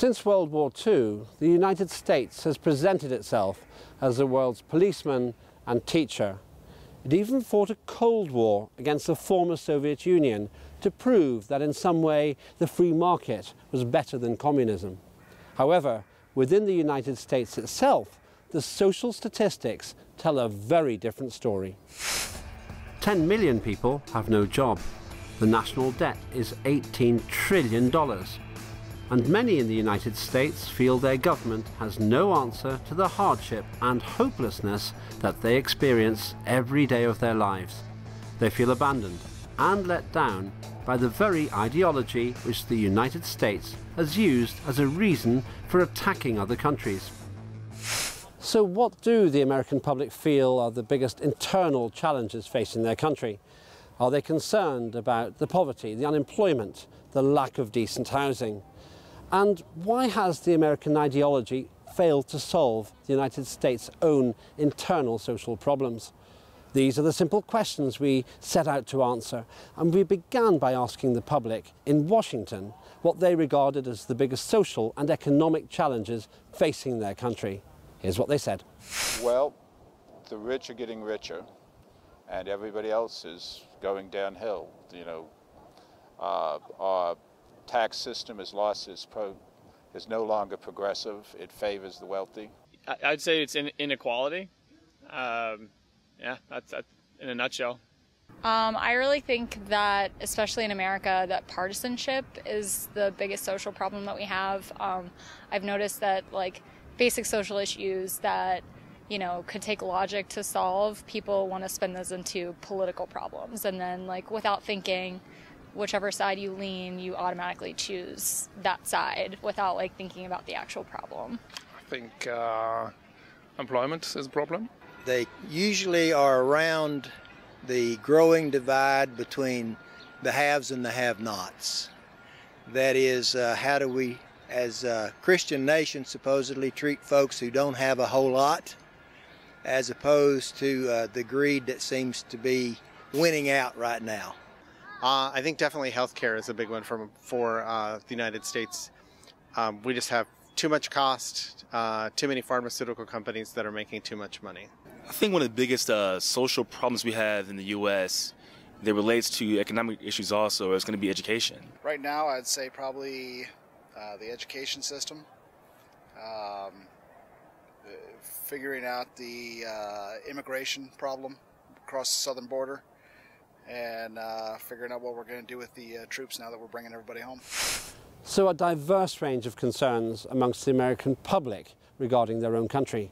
Since World War II, the United States has presented itself as the world's policeman and teacher. It even fought a Cold War against the former Soviet Union to prove that in some way the free market was better than communism. However, within the United States itself, the social statistics tell a very different story. 10 million people have no job. The national debt is $18 trillion. And many in the United States feel their government has no answer to the hardship and hopelessness that they experience every day of their lives. They feel abandoned and let down by the very ideology which the United States has used as a reason for attacking other countries. So what do the American public feel are the biggest internal challenges facing their country? Are they concerned about the poverty, the unemployment, the lack of decent housing? And why has the American ideology failed to solve the United States' own internal social problems? These are the simple questions we set out to answer, and we began by asking the public in Washington what they regarded as the biggest social and economic challenges facing their country. Here's what they said. Well, the rich are getting richer, and everybody else is going downhill. You know, our tax system has lost is no longer progressive. It favors the wealthy. I'd say it's inequality. Yeah, that's in a nutshell. I really think that, especially in America, that partisanship is the biggest social problem that we have. I've noticed that, like, basic social issues that, you know, could take logic to solve, people want to spin those into political problems. And then, like, without thinking, whichever side you lean, you automatically choose that side without, like, thinking about the actual problem. I think employment is a problem. They usually are around the growing divide between the haves and the have-nots. That is, how do we, as a Christian nation, supposedly treat folks who don't have a whole lot, as opposed to the greed that seems to be winning out right now? I think definitely healthcare is a big one for the United States. We just have too much cost, too many pharmaceutical companies that are making too much money. I think one of the biggest social problems we have in the U.S. that relates to economic issues also is going to be education. Right now, I'd say probably the education system, figuring out the immigration problem across the southern border, and figuring out what we're going to do with the troops now that we're bringing everybody home. So a diverse range of concerns amongst the American public regarding their own country.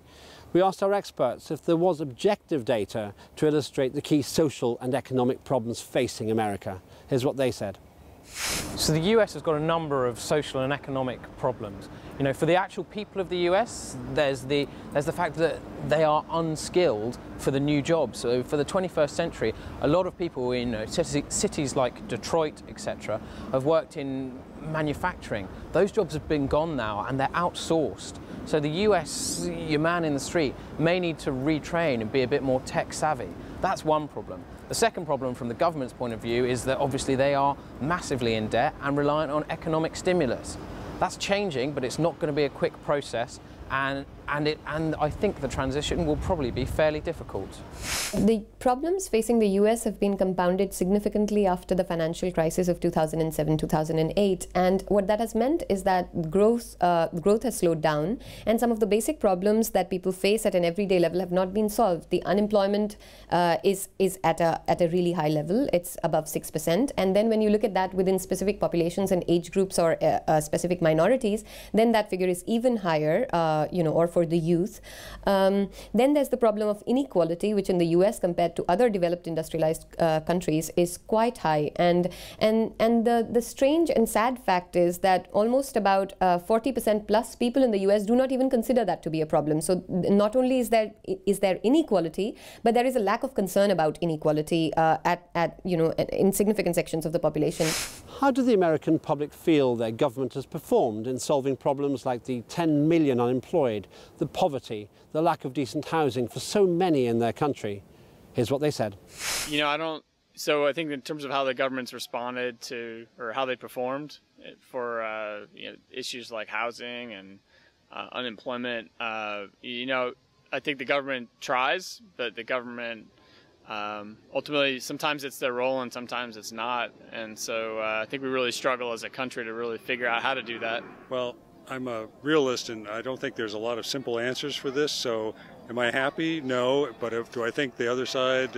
We asked our experts if there was objective data to illustrate the key social and economic problems facing America. Here's what they said. So the US has got a number of social and economic problems. You know, for the actual people of the US, there's the fact that they are unskilled for the new jobs. So for the 21st century, a lot of people in cities like Detroit, etc., have worked in manufacturing. Those jobs have been gone now and they're outsourced. So the US, your man in the street, may need to retrain and be a bit more tech savvy. That's one problem. The second problem from the government's point of view is that obviously they are massively in debt and reliant on economic stimulus. That's changing, but it's not going to be a quick process, and I think the transition will probably be fairly difficult. The problems facing the US have been compounded significantly after the financial crisis of 2007-2008, and what that has meant is that growth has slowed down, and some of the basic problems that people face at an everyday level have not been solved. The unemployment is at a really high level. It's above 6%, and then when you look at that within specific populations and age groups or specific minorities, then that figure is even higher, or for the youth. Then there's the problem of inequality, which in the US compared to other developed industrialized countries is quite high. And the strange and sad fact is that almost about 40% plus people in the US do not even consider that to be a problem. So not only is there inequality, but there is a lack of concern about inequality in significant sections of the population. How do the American public feel their government has performed in solving problems like the 10 million unemployed, the poverty, the lack of decent housing for so many in their country? Here's what they said. You know, I don't So I think in terms of how the government's responded to, or how they performed for issues like housing and unemployment, I think the government tries, but the government ultimately, sometimes it's their role and sometimes it's not. And so I think we really struggle as a country to really figure out how to do that. Well, I'm a realist, and I don't think there's a lot of simple answers for this. So am I happy? No. But do I think the other side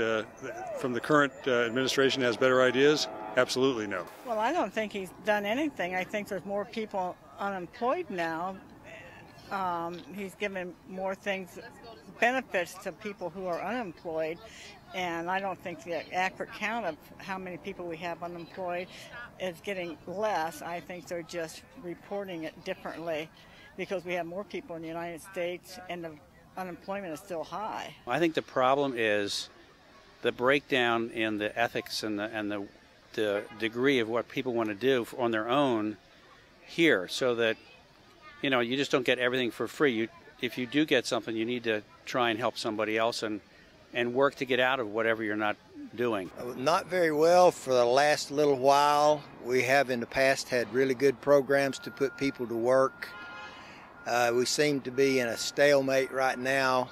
from the current administration has better ideas? Absolutely no. Well, I don't think he's done anything. I think there's more people unemployed now. He's given more benefits to people who are unemployed. And I don't think the accurate count of how many people we have unemployed is getting less. I think they're just reporting it differently because we have more people in the United States and the unemployment is still high. I think the problem is the breakdown in the ethics and the degree of what people want to do on their own here, so that you just don't get everything for free. If you do get something, you need to try and help somebody else and work to get out of whatever you're not doing. Not very well for the last little while. We have in the past had really good programs to put people to work. We seem to be in a stalemate right now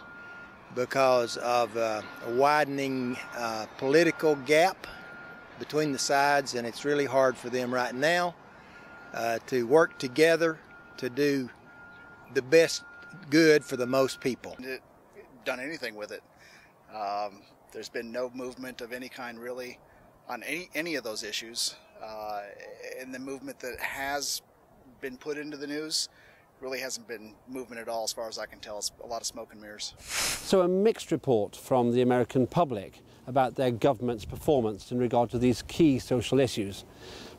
because of a widening political gap between the sides, and it's really hard for them right now to work together to do the best good for the most people. Done anything with it. There's been no movement of any kind really on any of those issues. And the movement that has been put into the news really hasn't been movement at all, as far as I can tell. It's a lot of smoke and mirrors. So a mixed report from the American public about their government's performance in regard to these key social issues.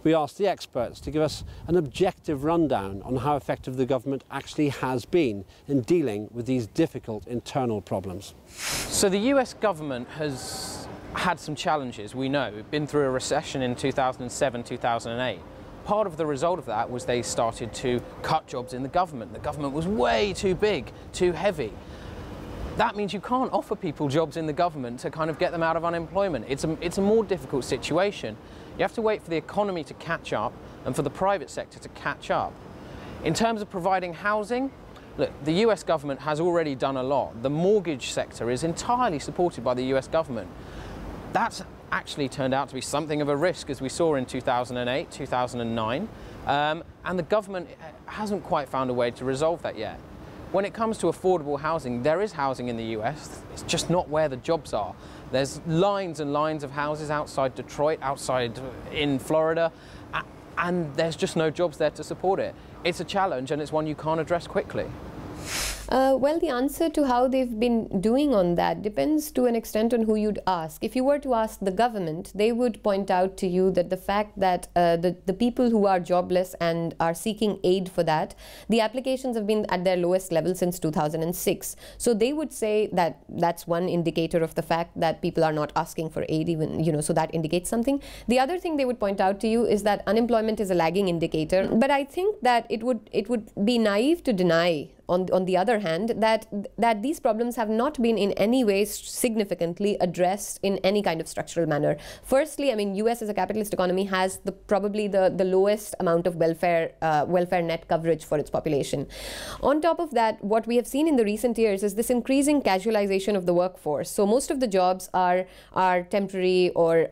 We asked the experts to give us an objective rundown on how effective the government actually has been in dealing with these difficult internal problems. So the US government has had some challenges, we know. We've been through a recession in 2007, 2008. Part of the result of that was they started to cut jobs in the government. The government was way too big, too heavy. That means you can't offer people jobs in the government to kind of get them out of unemployment. It's a more difficult situation. You have to wait for the economy to catch up and for the private sector to catch up. In terms of providing housing, look, the US government has already done a lot. The mortgage sector is entirely supported by the US government. That's actually turned out to be something of a risk, as we saw in 2008, 2009, and the government hasn't quite found a way to resolve that yet. When it comes to affordable housing, there is housing in the US, it's just not where the jobs are. There's lines and lines of houses outside Detroit, outside in Florida, and there's just no jobs there to support it. It's a challenge, and it's one you can't address quickly. Well, the answer to how they've been doing on that depends to an extent on who you'd ask. If you were to ask the government, they would point out to you that the fact that the people who are jobless and are seeking aid for that, the applications have been at their lowest level since 2006. So they would say that that's one indicator of the fact that people are not asking for aid even, so that indicates something. The other thing they would point out to you is that unemployment is a lagging indicator. But I think that it would be naive to deny on the other hand, that these problems have not been in any way significantly addressed in any kind of structural manner. Firstly, I mean, US as a capitalist economy has probably the lowest amount of welfare net coverage for its population. On top of that, what we have seen in the recent years is this increasing casualization of the workforce. So most of the jobs are temporary or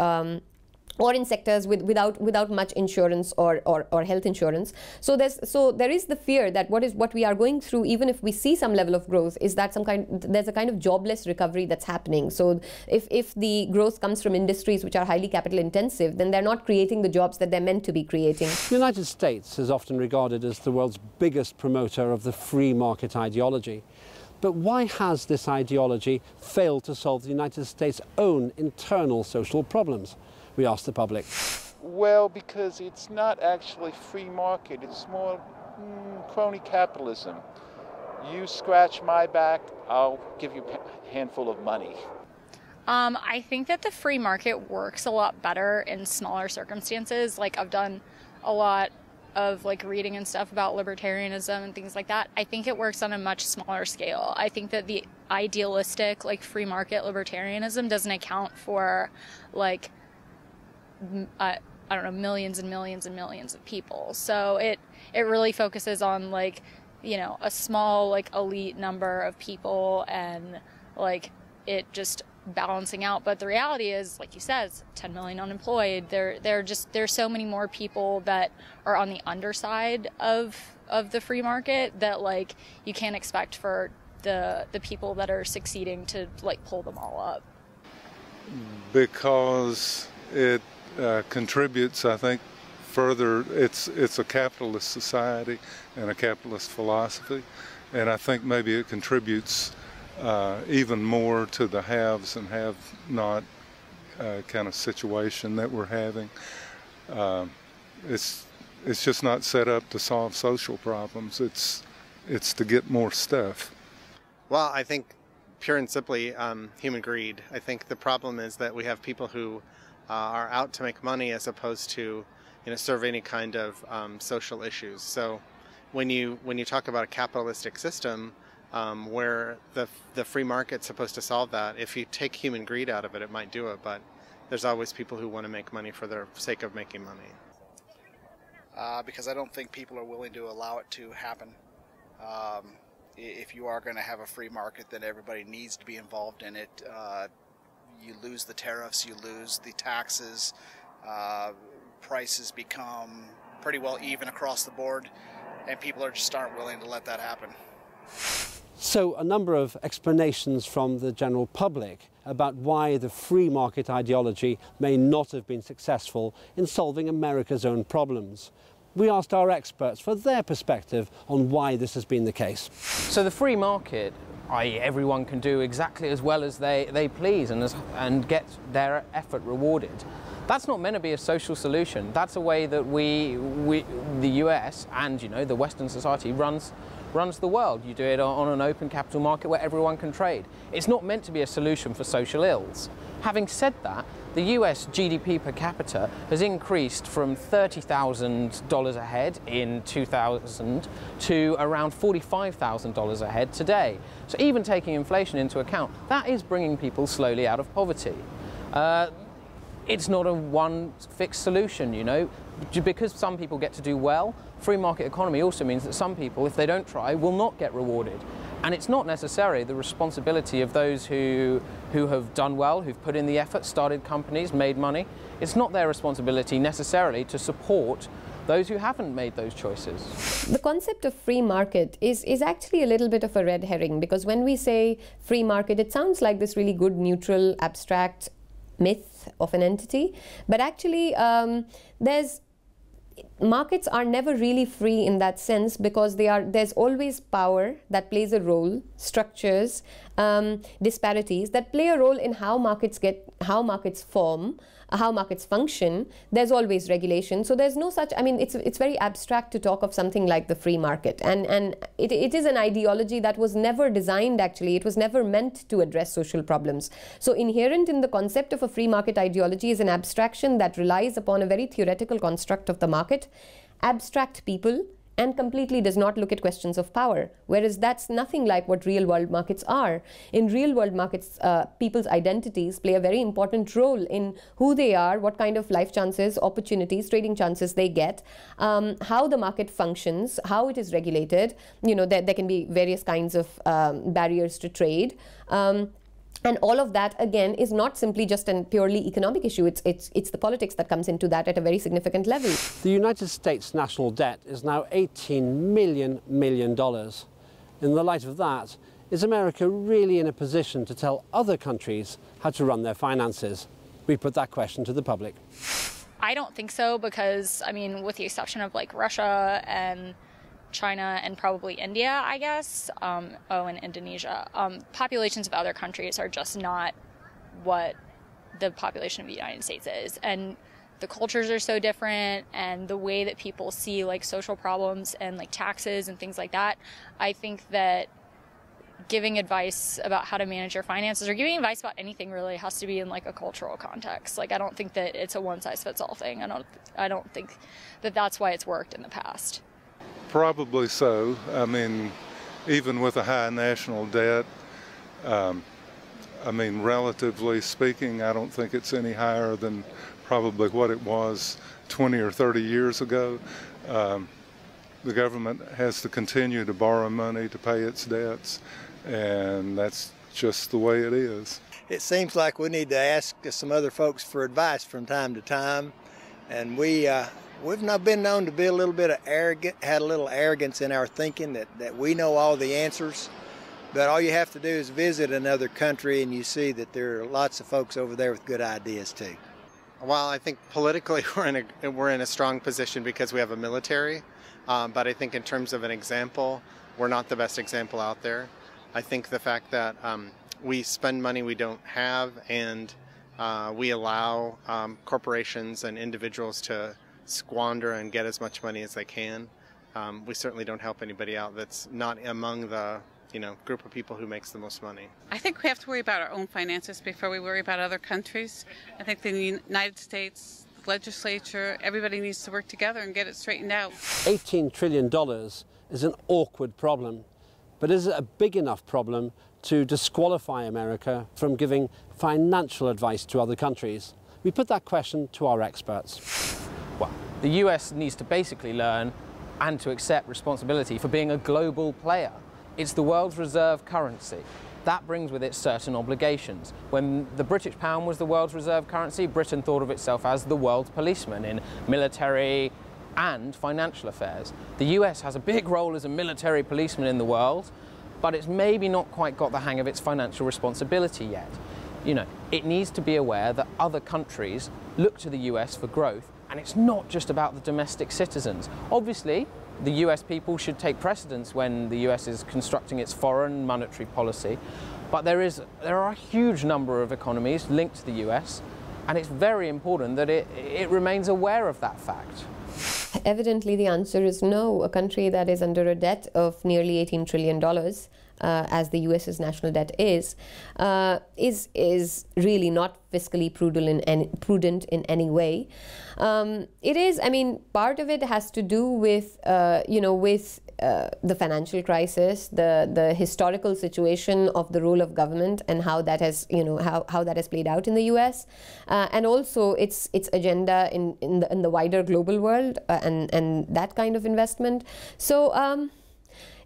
in sectors without much insurance or health insurance. So there is the fear that what we are going through, even if we see some level of growth, is that there's a kind of jobless recovery that's happening. So if the growth comes from industries which are highly capital intensive, then they're not creating the jobs that they're meant to be creating. The United States is often regarded as the world's biggest promoter of the free market ideology. But why has this ideology failed to solve the United States' own internal social problems? We asked the public. Well, because it's not actually free market. It's more crony capitalism. You scratch my back, I'll give you a handful of money. I think that the free market works a lot better in smaller circumstances. Like, I've done a lot of reading and stuff about libertarianism and things like that. I think it works on a much smaller scale. I think that the idealistic free market libertarianism doesn't account for I don't know, millions and millions and millions of people. So it really focuses on like, you know, a small like elite number of people and like it just balancing out. But the reality is, like you said, 10 million unemployed. There's so many more people that are on the underside of the free market that like you can't expect for the people that are succeeding to like pull them all up. Because it contributes, I think, further. It's a capitalist society and a capitalist philosophy, and I think maybe it contributes even more to the haves and have-not kind of situation that we're having. It's just not set up to solve social problems. It's to get more stuff. Well, I think pure and simply human greed. I think the problem is that we have people who are out to make money as opposed to, you know, serve any kind of social issues. So when you talk about a capitalistic system where the free market's supposed to solve that, if you take human greed out of it, it might do it. But there's always people who want to make money for the sake of making money. Because I don't think people are willing to allow it to happen. If you are going to have a free market, then everybody needs to be involved in it. You lose the tariffs, you lose the taxes, prices become pretty well even across the board, and people just aren't willing to let that happen. So a number of explanations from the general public about why the free market ideology may not have been successful in solving America's own problems. We asked our experts for their perspective on why this has been the case. So the free market, i.e. everyone can do exactly as well as they please and get their effort rewarded. That's not meant to be a social solution. That's a way that the US and, you know, the Western society runs the world. You do it on an open capital market where everyone can trade. It's not meant to be a solution for social ills. Having said that, the US GDP per capita has increased from $30,000 a head in 2000 to around $45,000 a head today. So even taking inflation into account, that is bringing people slowly out of poverty. It's not a one fixed solution, you know. Because some people get to do well, free market economy also means that some people, if they don't try, will not get rewarded. And it's not necessarily the responsibility of those who have done well, who've put in the effort, started companies, made money. It's not their responsibility necessarily to support those who haven't made those choices. The concept of free market is actually a little bit of a red herring, because when we say free market, it sounds like this really good, neutral, abstract myth of an entity. But actually, markets are never really free in that sense, because there's always power that plays a role, structures, disparities that play a role in how markets form, how markets function. There's always regulation. So there's no such, I mean, it's very abstract to talk of something like the free market. And it is an ideology that was never designed, actually. It was never meant to address social problems. So inherent in the concept of a free market ideology is an abstraction that relies upon a very theoretical construct of the market, abstract people, and completely does not look at questions of power, whereas that's nothing like what real-world markets are. In real-world markets, people's identities play a very important role in who they are, what kind of life chances, opportunities, trading chances they get, how the market functions, how it is regulated. You know, there can be various kinds of barriers to trade. And all of that, again, is not simply just a purely economic issue. It's the politics that comes into that at a very significant level. The United States national debt is now $18 million. In the light of that, is America really in a position to tell other countries how to run their finances? We put that question to the public. I don't think so, because, I mean, with the exception of like Russia and China and probably India, I guess, and Indonesia, populations of other countries are just not what the population of the United States is. And the cultures are so different, and the way that people see like social problems and like taxes and things like that. I think that giving advice about how to manage your finances, or giving advice about anything, really has to be in like a cultural context. Like, I don't think that it's a one-size-fits-all thing. I don't think that that's why it's worked in the past. Probably so. I mean, even with a high national debt, I mean, relatively speaking, I don't think it's any higher than probably what it was 20 or 30 years ago. The government has to continue to borrow money to pay its debts, and that's just the way it is. It seems like we need to ask some other folks for advice from time to time, and we've not been known to be a little bit of had a little arrogance in our thinking that we know all the answers. But all you have to do is visit another country and you see that there are lots of folks over there with good ideas too. Well, I think politically we're in a strong position because we have a military, but I think in terms of an example, we're not the best example out there. I think the fact that we spend money we don't have, and we allow corporations and individuals to squander and get as much money as they can. We certainly don't help anybody out that's not among the group of people who makes the most money. I think we have to worry about our own finances before we worry about other countries. I think the United States legislature, everybody needs to work together and get it straightened out. $18 trillion is an awkward problem, but is it a big enough problem to disqualify America from giving financial advice to other countries? We put that question to our experts. Well, the US needs to basically learn and to accept responsibility for being a global player. It's the world's reserve currency. That brings with it certain obligations. When the British pound was the world's reserve currency, Britain thought of itself as the world's policeman in military and financial affairs. The US has a big role as a military policeman in the world, but it's maybe not quite got the hang of its financial responsibility yet. It needs to be aware that other countries look to the US for growth, and it's not just about the domestic citizens. Obviously, the US people should take precedence when the US is constructing its foreign monetary policy, but there are a huge number of economies linked to the US, and it's very important that it remains aware of that fact. Evidently, the answer is no. A country that is under a debt of nearly $18 trillion, as the US's national debt is really not fiscally prudent in any way. It is, part of it has to do with, the financial crisis, the historical situation of the role of government and how that has, how that has played out in the US, and also its agenda in the wider global world, and that kind of investment. So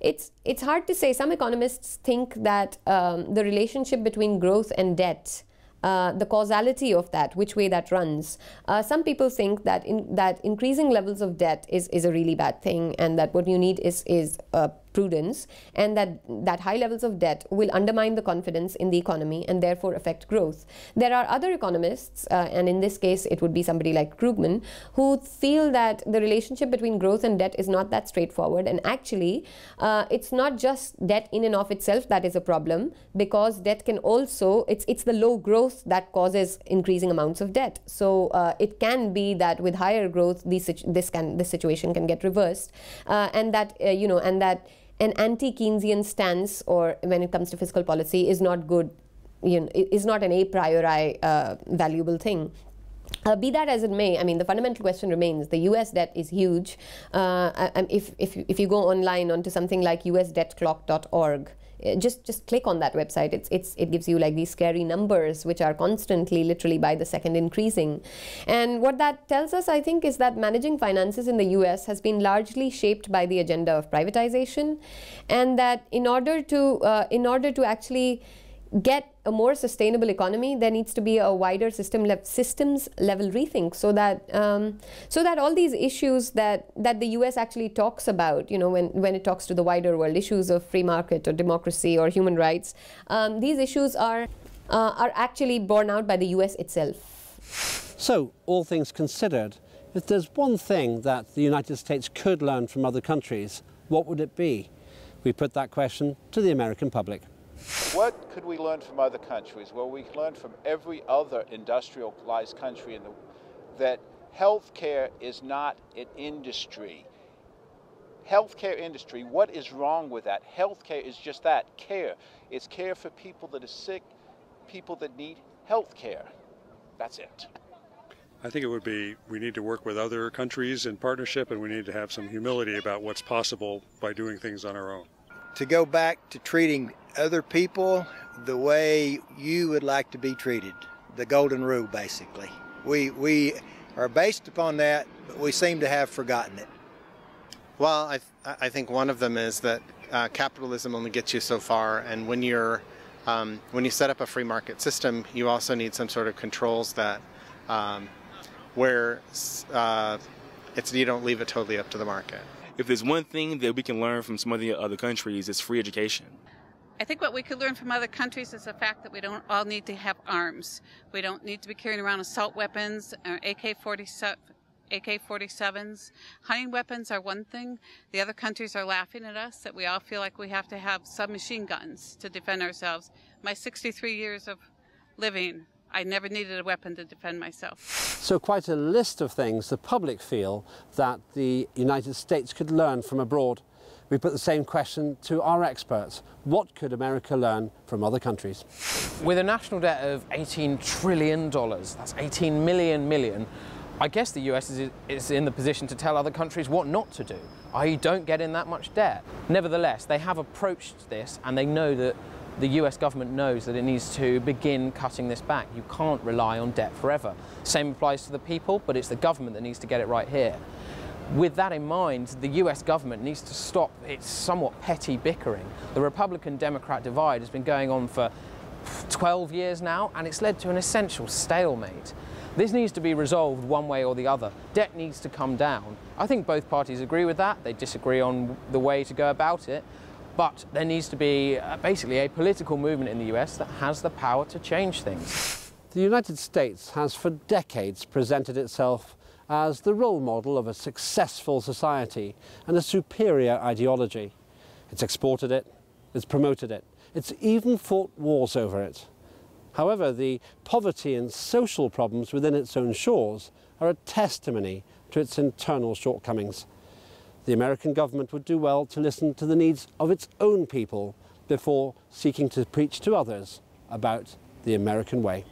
it's hard to say. Some economists think that the relationship between growth and debt, the causality of that, which way that runs. Some people think that increasing levels of debt is a really bad thing, and that what you need is prudence, and that high levels of debt will undermine the confidence in the economy and therefore affect growth. There are other economists, and in this case it would be somebody like Krugman, who feel that the relationship between growth and debt is not that straightforward, and actually it's not just debt in and of itself that is a problem, because debt can also, it's the low growth that causes increasing amounts of debt. So it can be that with higher growth this situation can get reversed, and that an anti-Keynesian stance, or when it comes to fiscal policy, is not good, is not an a priori valuable thing. Be that as it may, the fundamental question remains: the U.S. debt is huge. If you go online onto something like usdebtclock.org, just click on that website. It gives you like these scary numbers, which are constantly, literally by the second, increasing. And what that tells us, I think, is that managing finances in the US has been largely shaped by the agenda of privatization, and that in order to actually get a more sustainable economy, there needs to be a wider systems level rethink, so that all these issues that the US actually talks about, when it talks to the wider world, issues of free market or democracy or human rights, these issues are actually borne out by the US itself. So, all things considered, if there's one thing that the United States could learn from other countries, what would it be? We put that question to the American public. What could we learn from other countries? Well, we learn from every other industrialized country that healthcare is not an industry. Healthcare industry, what is wrong with that? Healthcare is just that, care. It's care for people that are sick, people that need healthcare. That's it. I think it would be, we need to work with other countries in partnership, and we need to have some humility about what's possible by doing things on our own. To go back to treating other people the way you would like to be treated. The golden rule, basically. We are based upon that, but we seem to have forgotten it. Well, I think one of them is that capitalism only gets you so far, and when you set up a free market system, you also need some sort of controls that where you don't leave it totally up to the market. If there's one thing that we can learn from some of the other countries, it's free education. I think what we could learn from other countries is the fact that we don't all need to have arms. We don't need to be carrying around assault weapons or AK-47s. Hunting weapons are one thing. The other countries are laughing at us that we all feel like we have to have submachine guns to defend ourselves. My 63 years of living, I never needed a weapon to defend myself. So quite a list of things the public feel that the United States could learn from abroad. We put the same question to our experts. What could America learn from other countries? With a national debt of $18 trillion, that's 18 million, I guess the US is in the position to tell other countries what not to do, i.e. don't get in that much debt. Nevertheless, they have approached this and they know that the US government knows that it needs to begin cutting this back. You can't rely on debt forever. Same applies to the people, but it's the government that needs to get it right here. With that in mind, the US government needs to stop its somewhat petty bickering. The Republican-Democrat divide has been going on for 12 years now, and it's led to an essential stalemate. This needs to be resolved one way or the other. Debt needs to come down. I think both parties agree with that. They disagree on the way to go about it. But there needs to be basically a political movement in the US that has the power to change things. The United States has for decades presented itself as the role model of a successful society and a superior ideology. It's exported it, it's promoted it, it's even fought wars over it. However, the poverty and social problems within its own shores are a testimony to its internal shortcomings. The American government would do well to listen to the needs of its own people before seeking to preach to others about the American way.